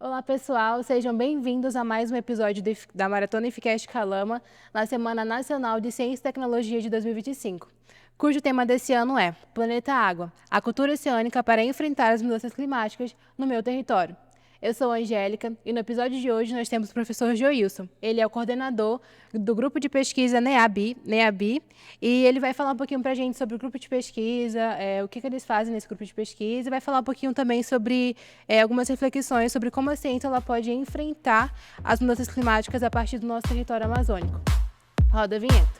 Olá, pessoal, sejam bem-vindos a mais um episódio da Maratona Eficast Calama, na Semana Nacional de Ciência e Tecnologia de 2025, cujo tema desse ano é Planeta Água, a cultura oceânica para enfrentar as mudanças climáticas no meu território. Eu sou a Angélica e no episódio de hoje nós temos o professor Joilson. Ele é o coordenador do grupo de pesquisa NEABI, e ele vai falar um pouquinho para a gente sobre o grupo de pesquisa, o que eles fazem nesse grupo de pesquisa, e vai falar um pouquinho também sobre algumas reflexões sobre como a ciência ela pode enfrentar as mudanças climáticas a partir do nosso território amazônico. Roda a vinheta.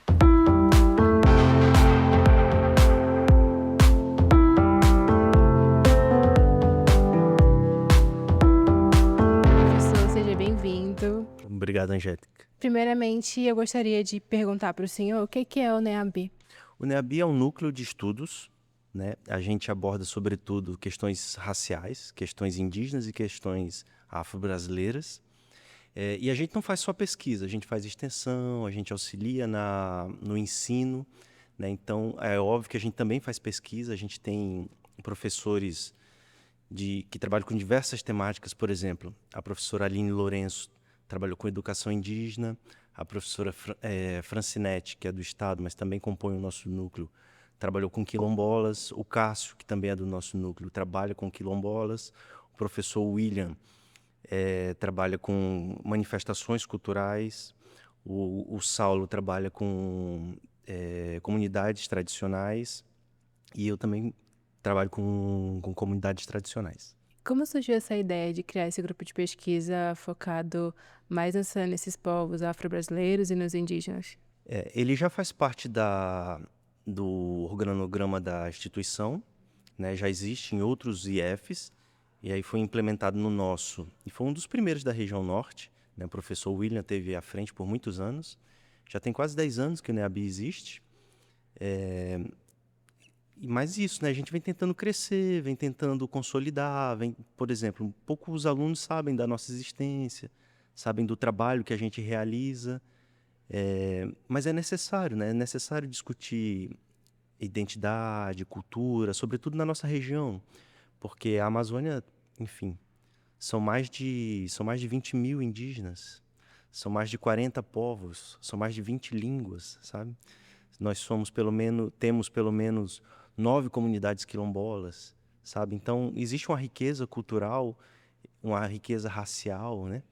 Professor, seja bem-vindo. Obrigado, Angélica. Primeiramente, eu gostaria de perguntar para o senhor o que é o NEABI. O NEABI é um núcleo de estudos, né? A gente aborda, sobretudo, questões raciais, questões indígenas e questões afro-brasileiras. E a gente não faz só pesquisa, a gente faz extensão, a gente auxilia no ensino, né? Então, é óbvio que a gente também faz pesquisa, a gente tem professores que trabalham com diversas temáticas, por exemplo, a professora Aline Lourenço trabalhou com educação indígena, a professora Francinete, que é do Estado, mas também compõe o nosso núcleo, trabalhou com quilombolas, o Cássio, que também é do nosso núcleo, trabalha com quilombolas, o professor William trabalha com manifestações culturais, o Saulo trabalha com comunidades tradicionais e eu também trabalho com comunidades tradicionais. Como surgiu essa ideia de criar esse grupo de pesquisa focado mais nesses povos afro-brasileiros e nos indígenas? Ele já faz parte do organograma da instituição, né? Já existe em outros IFs, e aí foi implementado no nosso. E foi um dos primeiros da região norte, né? O professor William teve à frente por muitos anos. Já tem quase 10 anos que o NEABI existe. E mais isso, né? A gente vem tentando crescer, vem tentando consolidar, por exemplo, poucos alunos sabem da nossa existência, sabem do trabalho que a gente realiza. Mas é necessário, né? É necessário discutir identidade, cultura, sobretudo na nossa região, porque a Amazônia, enfim, são mais de 20 mil indígenas, são mais de 40 povos, são mais de 20 línguas, sabe? Temos pelo menos 9 comunidades quilombolas, sabe? Então, existe uma riqueza cultural, uma riqueza racial, né?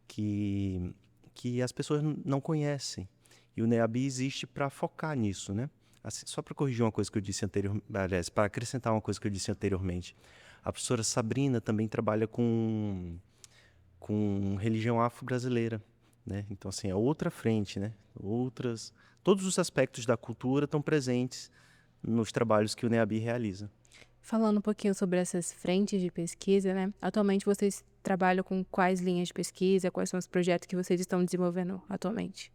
Que, que as pessoas não conhecem. E o NEABI existe para focar nisso, né? Assim, só para corrigir uma coisa que eu disse anteriormente, aliás, para acrescentar uma coisa que eu disse anteriormente. A professora Sabrina também trabalha com religião afro-brasileira, né? Então, assim, é outra frente, né? Todos os aspectos da cultura estão presentes nos trabalhos que o NEABI realiza. Falando um pouquinho sobre essas frentes de pesquisa, né? Atualmente vocês trabalham com quais linhas de pesquisa? Quais são os projetos que vocês estão desenvolvendo atualmente?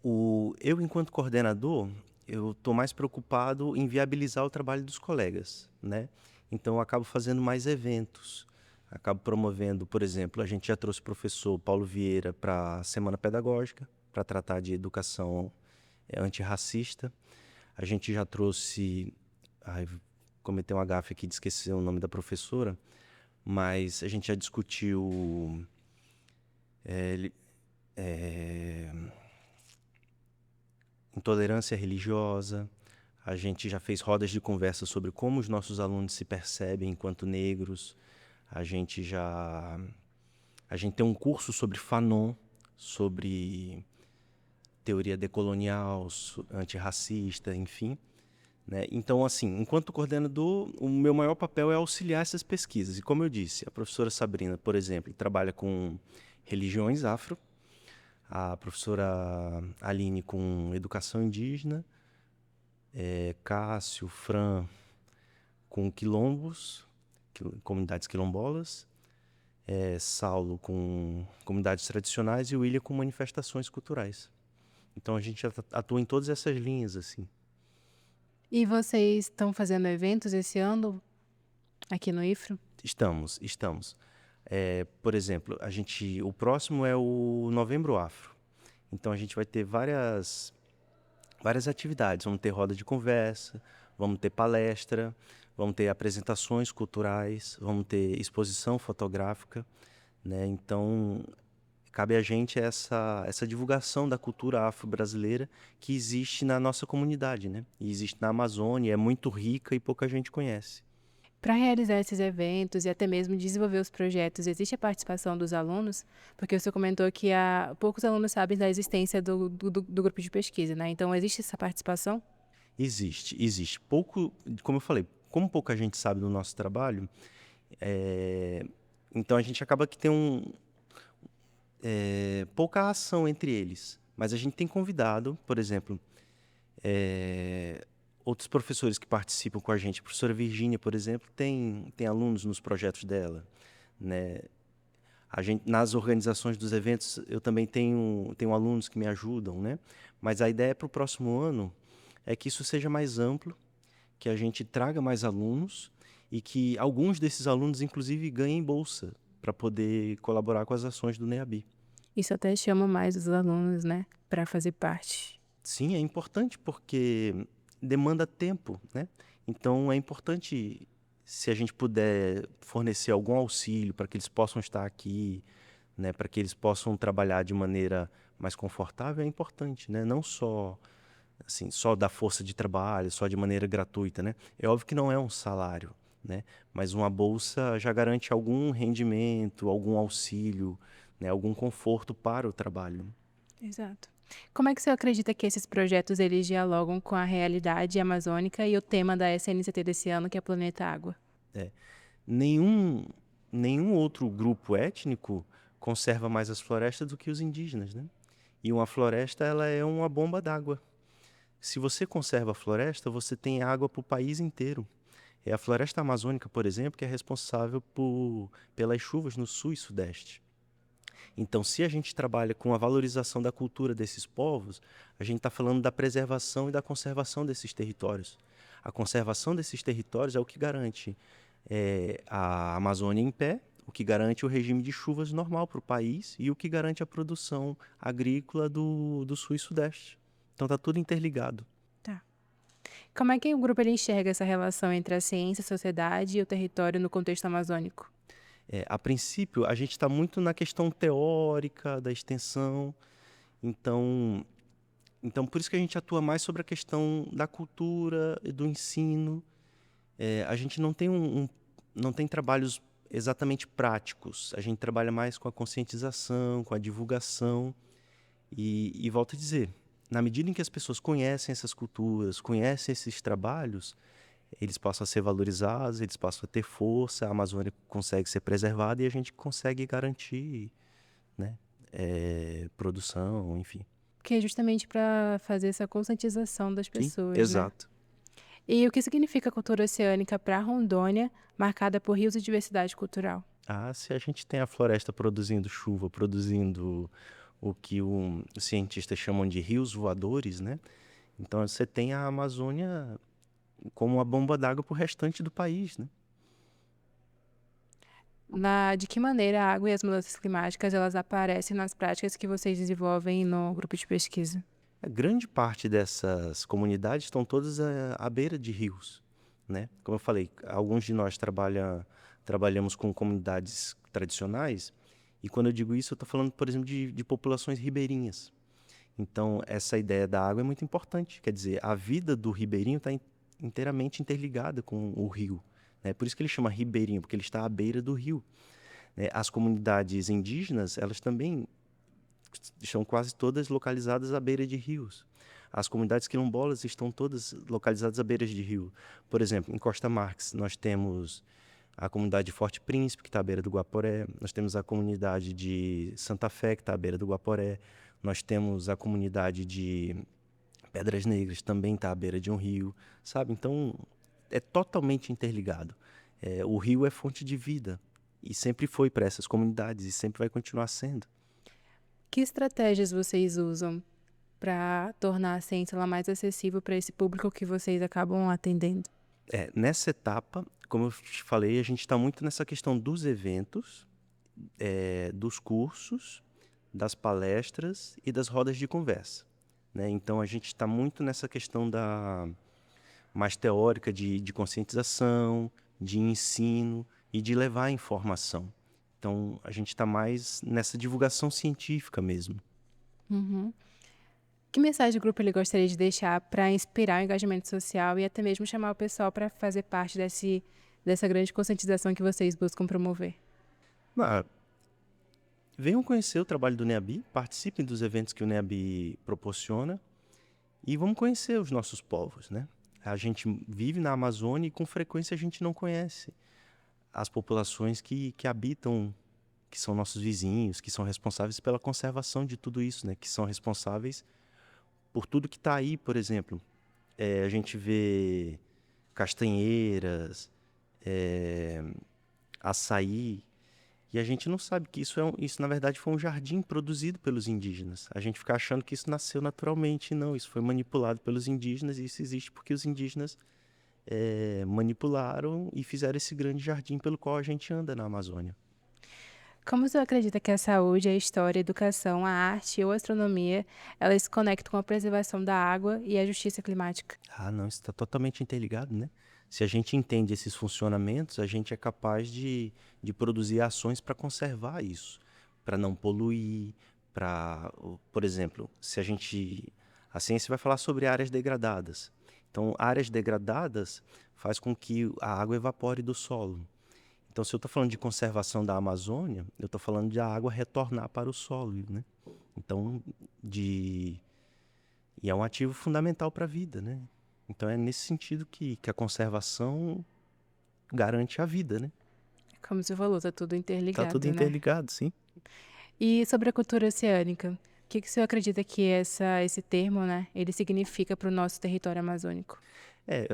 Eu, enquanto coordenador, eu estou mais preocupado em viabilizar o trabalho dos colegas, né? Então, eu acabo fazendo mais eventos, acabo promovendo, por exemplo, a gente já trouxe o professor Paulo Vieira para a Semana Pedagógica, para tratar de educação antirracista. A gente já trouxe, ai, cometeu uma gafe aqui de esquecer o nome da professora, mas a gente já discutiu intolerância religiosa, a gente já fez rodas de conversa sobre como os nossos alunos se percebem enquanto negros, a gente já... A gente tem um curso sobre Fanon, sobre teoria decolonial, antirracista, enfim. Né? Então, assim, enquanto coordenador, o meu maior papel é auxiliar essas pesquisas. E como eu disse, a professora Sabrina, por exemplo, trabalha com religiões afro, a professora Aline com educação indígena, Cássio, Fran com quilombos, comunidades quilombolas, Saulo com comunidades tradicionais e o William com manifestações culturais. Então a gente atua em todas essas linhas, assim. E vocês estão fazendo eventos esse ano aqui no IFRO? Estamos. Por exemplo, o próximo é o Novembro Afro. Então a gente vai ter várias atividades. Vamos ter roda de conversa, vamos ter palestra, vamos ter apresentações culturais, vamos ter exposição fotográfica, né? Então, cabe a gente essa divulgação da cultura afro-brasileira que existe na nossa comunidade, né? E existe na Amazônia, é muito rica e pouca gente conhece. Para realizar esses eventos e até mesmo desenvolver os projetos, existe a participação dos alunos? Porque você comentou que poucos alunos sabem da existência do grupo de pesquisa, né? Então, existe essa participação? Existe. Pouco, como eu falei, como pouca gente sabe do nosso trabalho, é, então a gente acaba que tem pouca ação entre eles. Mas a gente tem convidado, por exemplo, outros professores que participam com a gente. A professora Virgínia, por exemplo, tem alunos nos projetos dela, né? A gente, nas organizações dos eventos, eu também tenho alunos que me ajudam, né? Mas a ideia para o próximo ano é que isso seja mais amplo, que a gente traga mais alunos e que alguns desses alunos, inclusive, ganhem bolsa para poder colaborar com as ações do NEABI. Isso até chama mais os alunos, né, para fazer parte. Sim, é importante porque demanda tempo, né? Então é importante se a gente puder fornecer algum auxílio para que eles possam estar aqui, né? Para que eles possam trabalhar de maneira mais confortável, é importante, né? Não só assim, só da força de trabalho, só de maneira gratuita, né? É óbvio que não é um salário, né? Mas uma bolsa já garante algum rendimento, algum auxílio, né? Algum conforto para o trabalho. Exato. Como é que você acredita que esses projetos eles dialogam com a realidade amazônica e o tema da SNCT desse ano, que é Planeta Água? É. Nenhum, nenhum outro grupo étnico conserva mais as florestas do que os indígenas, né? E uma floresta, ela é uma bomba d'água. Se você conserva a floresta, você tem água para o país inteiro. É a floresta amazônica, por exemplo, que é responsável pelas chuvas no sul e sudeste. Então, se a gente trabalha com a valorização da cultura desses povos, a gente está falando da preservação e da conservação desses territórios. A conservação desses territórios é o que garante a Amazônia em pé, o que garante o regime de chuvas normal para o país e o que garante a produção agrícola do sul e sudeste. Então, está tudo interligado. Tá. Como é que o grupo ele enxerga essa relação entre a ciência, a sociedade e o território no contexto amazônico? A princípio, a gente está muito na questão teórica da extensão, então, por isso que a gente atua mais sobre a questão da cultura e do ensino. A gente não tem trabalhos exatamente práticos, a gente trabalha mais com a conscientização, com a divulgação, e volto a dizer, na medida em que as pessoas conhecem essas culturas, conhecem esses trabalhos, eles passam a ser valorizados, eles passam a ter força, a Amazônia consegue ser preservada e a gente consegue garantir, né, produção, enfim. Que é justamente para fazer essa conscientização das Sim, pessoas, né? exato. E o que significa a cultura oceânica para Rondônia, marcada por rios e diversidade cultural? Ah, se a gente tem a floresta produzindo chuva, produzindo o que os cientistas chamam de rios voadores, né? Então você tem a Amazônia como uma bomba d'água para o restante do país, né? De que maneira a água e as mudanças climáticas elas aparecem nas práticas que vocês desenvolvem no grupo de pesquisa? A grande parte dessas comunidades estão todas à beira de rios, né? Como eu falei, alguns de nós trabalhamos com comunidades tradicionais, e quando eu digo isso, eu estou falando, por exemplo, de populações ribeirinhas. Então, essa ideia da água é muito importante. Quer dizer, a vida do ribeirinho está inteiramente interligada com o rio, né? Por isso que ele chama ribeirinho, porque ele está à beira do rio, né? As comunidades indígenas, elas também estão quase todas localizadas à beira de rios. As comunidades quilombolas estão todas localizadas à beira de rio. Por exemplo, em Costa Marques, nós temos a comunidade de Forte Príncipe, que está à beira do Guaporé. Nós temos a comunidade de Santa Fé, que está à beira do Guaporé. Nós temos a comunidade de Pedras Negras, também está à beira de um rio, sabe? Então, é totalmente interligado. O rio é fonte de vida e sempre foi para essas comunidades e sempre vai continuar sendo. Que estratégias vocês usam para tornar a ciência ela mais acessível para esse público que vocês acabam atendendo? Nessa etapa, como eu te falei, a gente está muito nessa questão dos eventos, dos cursos, das palestras e das rodas de conversa, né? Então, a gente está muito nessa questão mais teórica de conscientização, de ensino e de levar a informação. Então, a gente está mais nessa divulgação científica mesmo. Que mensagem o grupo ele gostaria de deixar para inspirar o engajamento social e até mesmo chamar o pessoal para fazer parte dessa grande conscientização que vocês buscam promover? Ah, venham conhecer o trabalho do NEABI, participem dos eventos que o NEABI proporciona e vamos conhecer os nossos povos, né? A gente vive na Amazônia e com frequência a gente não conhece as populações que habitam, que são nossos vizinhos, que são responsáveis pela conservação de tudo isso, né? Que são responsáveis por tudo que está aí, por exemplo. A gente vê castanheiras, açaí, e a gente não sabe que isso na verdade foi um jardim produzido pelos indígenas. A gente fica achando que isso nasceu naturalmente, não, isso foi manipulado pelos indígenas e isso existe porque os indígenas manipularam e fizeram esse grande jardim pelo qual a gente anda na Amazônia. Como você acredita que a saúde, a história, a educação, a arte ou a astronomia, elas se conectam com a preservação da água e a justiça climática? Não, isso está totalmente interligado, né? Se a gente entende esses funcionamentos, a gente é capaz de produzir ações para conservar isso, para não poluir, por exemplo, a ciência vai falar sobre áreas degradadas. Então, áreas degradadas faz com que a água evapore do solo. Então, se eu estou falando de conservação da Amazônia, eu estou falando de a água retornar para o solo, né? Então, e é um ativo fundamental para a vida, né? Então, é nesse sentido que a conservação garante a vida, né? Como você falou, está tudo interligado, Está tudo né? interligado, sim. E sobre a cultura oceânica, o que o senhor acredita que esse termo, né, ele significa para o nosso território amazônico?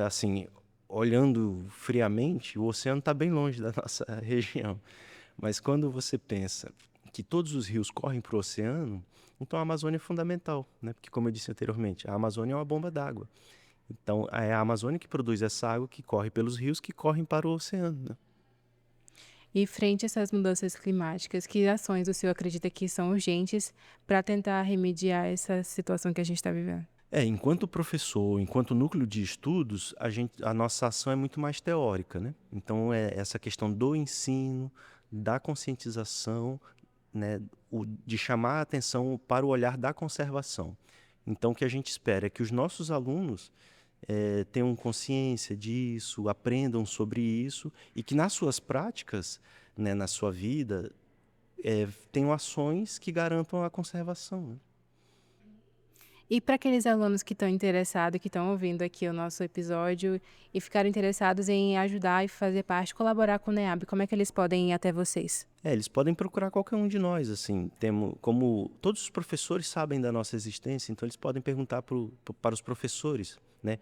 Assim, olhando friamente, o oceano está bem longe da nossa região. Mas quando você pensa que todos os rios correm para o oceano, então a Amazônia é fundamental, né? Porque, como eu disse anteriormente, a Amazônia é uma bomba d'água. Então, é a Amazônia que produz essa água que corre pelos rios que correm para o oceano, né? E frente a essas mudanças climáticas, que ações o senhor acredita que são urgentes para tentar remediar essa situação que a gente está vivendo? Enquanto professor, enquanto núcleo de estudos, a nossa ação é muito mais teórica, né? Então, essa questão do ensino, da conscientização, né? De chamar a atenção para o olhar da conservação. Então, o que a gente espera é que os nossos alunos tenham consciência disso, aprendam sobre isso e que nas suas práticas, né, na sua vida, tenham ações que garantam a conservação, né? E para aqueles alunos que estão interessados, que estão ouvindo aqui o nosso episódio e ficaram interessados em ajudar e fazer parte, colaborar com o NEAB, como é que eles podem ir até vocês? Eles podem procurar qualquer um de nós, assim, como todos os professores sabem da nossa existência, então eles podem perguntar para os professores, né?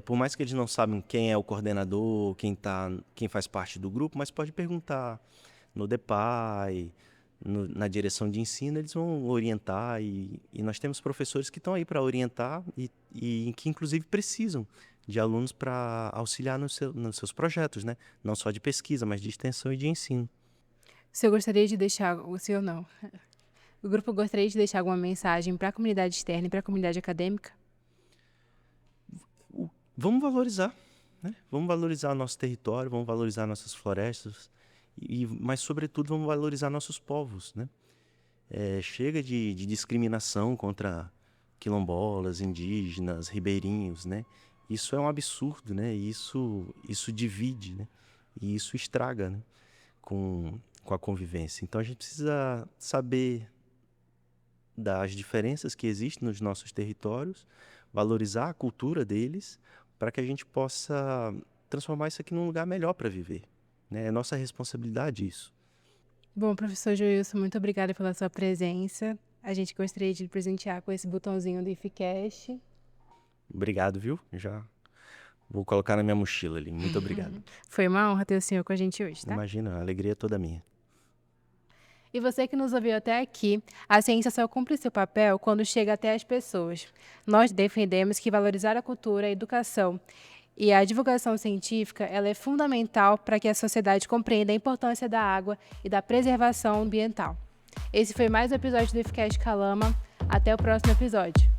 Por mais que eles não saibam quem é o coordenador, quem faz parte do grupo, mas pode perguntar no DEPAI, na direção de ensino, eles vão orientar e nós temos professores que estão aí para orientar e que inclusive precisam de alunos para auxiliar nos seus projetos, né? Não só de pesquisa, mas de extensão e de ensino. O senhor gostaria de deixar, o senhor não, o grupo gostaria de deixar alguma mensagem para a comunidade externa e para a comunidade acadêmica? Vamos valorizar, né? Vamos valorizar nosso território, vamos valorizar nossas florestas, mas, sobretudo, vamos valorizar nossos povos, né? Chega de discriminação contra quilombolas, indígenas, ribeirinhos, né? Isso é um absurdo, né? Isso divide, né? E isso estraga, né? Com a convivência. Então, a gente precisa saber das diferenças que existem nos nossos territórios, valorizar a cultura deles, para que a gente possa transformar isso aqui num lugar melhor para viver, né? É nossa responsabilidade isso. Bom, professor Joilson, muito obrigada pela sua presença. A gente gostaria de lhe presentear com esse botãozinho do IFCast. Obrigado, viu? Já vou colocar na minha mochila ali. Muito obrigado. Foi uma honra ter o senhor com a gente hoje, tá? Imagina, a alegria é toda minha. E você que nos ouviu até aqui, a ciência só cumpre seu papel quando chega até as pessoas. Nós defendemos que valorizar a cultura, a educação e a divulgação científica, ela é fundamental para que a sociedade compreenda a importância da água e da preservação ambiental. Esse foi mais um episódio do IFCast Calama. Até o próximo episódio.